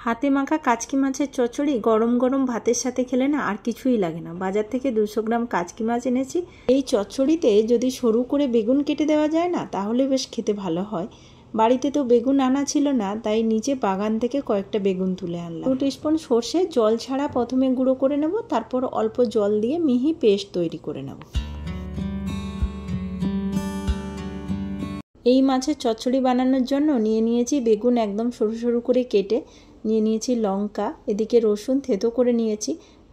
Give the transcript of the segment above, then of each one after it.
হাতে মাখা কাচকি মাছের চচ্চড়ি গরম গরম ভাতের সাথে খেলে না আর কিছুই লাগে না। বাজার থেকে 200 গ্রাম কাচকি মাছ এনেছি। এই চচ্চড়িতে যদি সরু করে বেগুন কেটে দেওয়া যায় না তাহলে বেশ খেতে ভালো হয়। বাড়িতে তো বেগুন আনা ছিল না, তাই নিচে বাগান থেকে কয়েকটা বেগুন তুলে আনলাম। 2 টিস্পুন সর্ষে জল ছাড়া প্রথমে গুঁড়ো করে নেব, তারপর অল্প জল দিয়ে মিহি পেস্ট তৈরি করে নেব। এই মাছের চচ্চড়ি বানানোর জন্য নিয়ে নিয়েছি বেগুন একদম সরু সরু করে কেটে, নিয়ে নিয়েছি লঙ্কা, এদিকে রসুন থেতো করে নিয়েছি,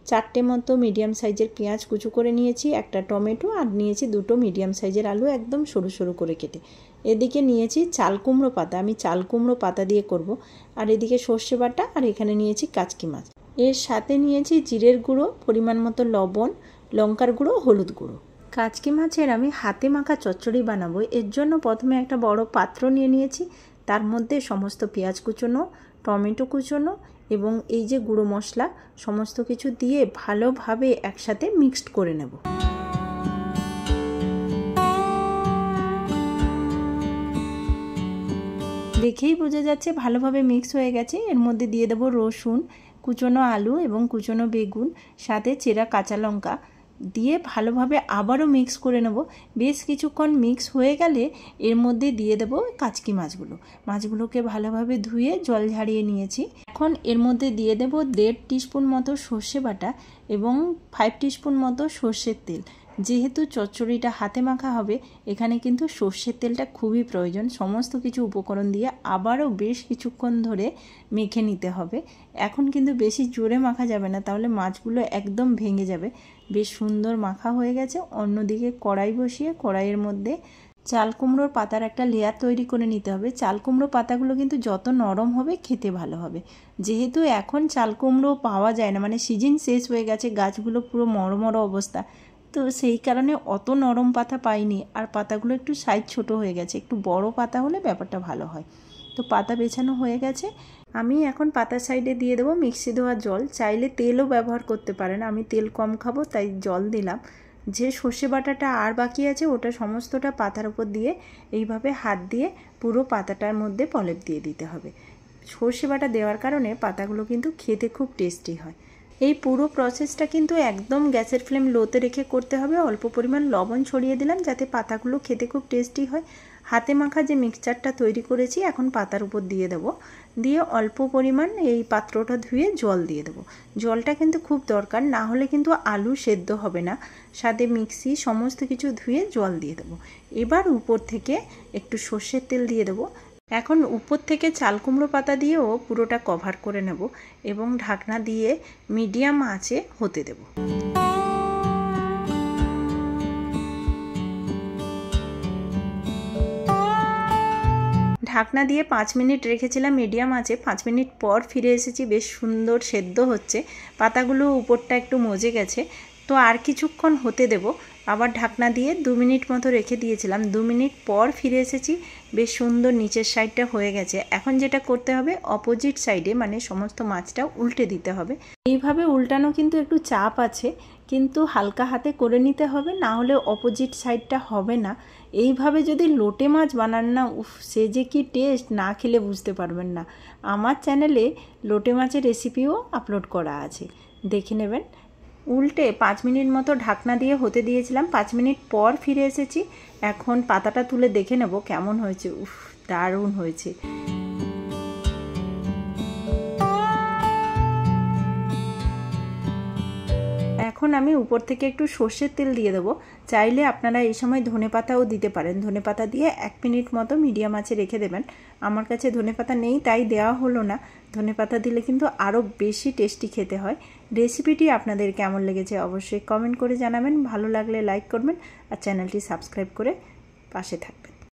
4টে মতো মিডিয়াম সাইজের পেঁয়াজ কুচু করে নিয়েছি, একটা টমেটো আর নিয়েছি 2টো মিডিয়াম সাইজের আলু একদম সরু সরু করে কেটে। এদিকে নিয়েছি চাল কুমড়ো পাতা, আমি চাল কুমড়ো পাতা দিয়ে করব। আর এদিকে সর্ষে বাটা, আর এখানে নিয়েছি কাচকি মাছ। এর সাথে নিয়েছি জিরের গুঁড়ো, পরিমাণ মতো লবণ, লঙ্কার গুঁড়ো, হলুদ গুঁড়ো। কাচকি মাছের আমি হাতে মাখা চচ্চড়ি বানাবো, এর জন্য প্রথমে একটা বড় পাত্র নিয়ে নিয়েছি। তার মধ্যে সমস্ত পেঁয়াজ কুচোনো, টমেটো কুচোনো এবং এই যে গুঁড়ো মশলা সমস্ত কিছু দিয়ে ভালোভাবে একসাথে মিক্সড করে নেব। দেখেই বোঝা যাচ্ছে ভালোভাবে মিক্স হয়ে গেছে। এর মধ্যে দিয়ে দেবো রসুন, কুচোনো আলু এবং কুচোনো বেগুন, সাথে চেরা কাঁচা লঙ্কা দিয়ে ভালোভাবে আবারও মিক্স করে নেব। বেশ কিছুক্ষণ মিক্স হয়ে গেলে এর মধ্যে দিয়ে দেব কাচকি মাছগুলোকে ভালোভাবে ধুয়ে জল ঝাড়িয়ে নিয়েছি। এখন এর মধ্যে দিয়ে দেব 1.5 টিস্পুন মতো সর্ষে বাটা এবং 5 টিস্পুন মতো সর্ষের তেল। যেহেতু চচ্চড়িটা হাতে মাখা হবে, এখানে কিন্তু সর্ষের তেলটা খুবই প্রয়োজন। সমস্ত কিছু উপকরণ দিয়ে আবারও বেশ কিছুক্ষণ ধরে মেখে নিতে হবে। এখন কিন্তু বেশি জোরে মাখা যাবে না, তাহলে মাছগুলো একদম ভেঙে যাবে। বেশ সুন্দর মাখা হয়ে গেছে। অন্যদিকে কড়াই বসিয়ে কড়াইয়ের মধ্যে চাল কুমড়োর পাতার একটা লেয়ার তৈরি করে নিতে হবে। চাল কুমড়ো পাতাগুলো কিন্তু যত নরম হবে খেতে ভালো হবে। যেহেতু এখন চাল কুমড়ো পাওয়া যায় না, মানে সিজন শেষ হয়ে গেছে, গাছগুলো পুরো মরমর অবস্থা, তো সেই কারণে অত নরম পাতা পাইনি। আর পাতাগুলো একটু সাইজ ছোট হয়ে গেছে, একটু বড় পাতা হলে ব্যাপারটা ভালো হয়। তো পাতা বেছানো হয়ে গেছে। আমি এখন পাতার সাইডে দিয়ে দেবো মিক্সি ধোয়া জল। চাইলে তেলও ব্যবহার করতে পারেন, আমি তেল কম খাবো তাই জল দিলাম। যে সর্ষে বাটাটা আর বাকি আছে ওটা সমস্তটা পাতার উপর দিয়ে এইভাবে হাত দিয়ে পুরো পাতাটার মধ্যে প্রলেপ দিয়ে দিতে হবে। সর্ষে বাটা দেওয়ার কারণে পাতাগুলো কিন্তু খেতে খুব টেস্টি হয়। এই পুরো প্রসেসটা কিন্তু একদম গ্যাসের ফ্লেম লোতে রেখে করতে হবে। অল্প পরিমাণ লবণ ছড়িয়ে দিলাম যাতে পাতাগুলো খেতে খুব টেস্টি হয়। হাতে মাখা যে মিক্সচারটা তৈরি করেছি এখন পাতার উপর দিয়ে দেবো, দিয়ে অল্প পরিমাণ এই পাত্রটা ধুয়ে জল দিয়ে দেবো। জলটা কিন্তু খুব দরকার, না হলে কিন্তু আলু সেদ্ধ হবে না। সাথে মিক্সি সমস্ত কিছু ধুয়ে জল দিয়ে দেবো। এবার উপর থেকে একটু সর্ষের তেল দিয়ে দেবো। এখন উপর থেকে চাল কুমড়ো পাতা দিয়েও পুরোটা কভার করে নেব এবং ঢাকনা দিয়ে মিডিয়াম আঁচে হতে দেব। ঢাকনা দিয়ে 5 মিনিট রেখেছিলাম মিডিয়াম আঁচে। 5 মিনিট পর ফিরে এসেছি, বেশ সুন্দর সেদ্ধ হচ্ছে। পাতাগুলো উপরটা একটু মজে গেছে, তো আর কিছুক্ষণ হতে দেব। আবার ঢাকনা দিয়ে 2 মিনিট মতো রেখে দিয়েছিলাম। 2 মিনিট পর ফিরে এসেছি, বেশ সুন্দর নিচের সাইডটা হয়ে গেছে। এখন যেটা করতে হবে, অপোজিট সাইডে মানে সমস্ত মাছটা উল্টে দিতে হবে। এইভাবে উল্টানো কিন্তু একটু চাপ আছে, কিন্তু হালকা হাতে করে নিতে হবে, না হলে অপোজিট সাইডটা হবে না। এইভাবে যদি লোটে মাছ বানান না, সে যে কি টেস্ট, না খেলে বুঝতে পারবেন না। আমার চ্যানেলে লোটে মাছের রেসিপিও আপলোড করা আছে, দেখে নেবেন। উল্টে 5 মিনিট মতো ঢাকনা দিয়ে হতে দিয়েছিলাম। 5 মিনিট পর ফিরে এসেছি। এখন পাতাটা তুলে দেখে নেব কেমন হয়েছে। দারুণ হয়েছে। এখন আমি উপর থেকে একটু সর্ষের তেল দিয়ে দেবো। চাইলে আপনারা এই সময় ধনেপাতাও দিতে পারেন। ধনেপাতা দিয়ে 1 মিনিট মতো মিডিয়াম আঁচে রেখে দেবেন। আমার কাছে ধনেপাতা নেই তাই দেওয়া হলো না। ধনেপাতা দিলে কিন্তু আরও বেশি টেস্টি খেতে হয়। রেসিপিটি আপনাদের কেমন লেগেছে অবশ্যই কমেন্ট করে জানাবেন। ভালো লাগলে লাইক করবেন আর চ্যানেলটি সাবস্ক্রাইব করে পাশে থাকবেন।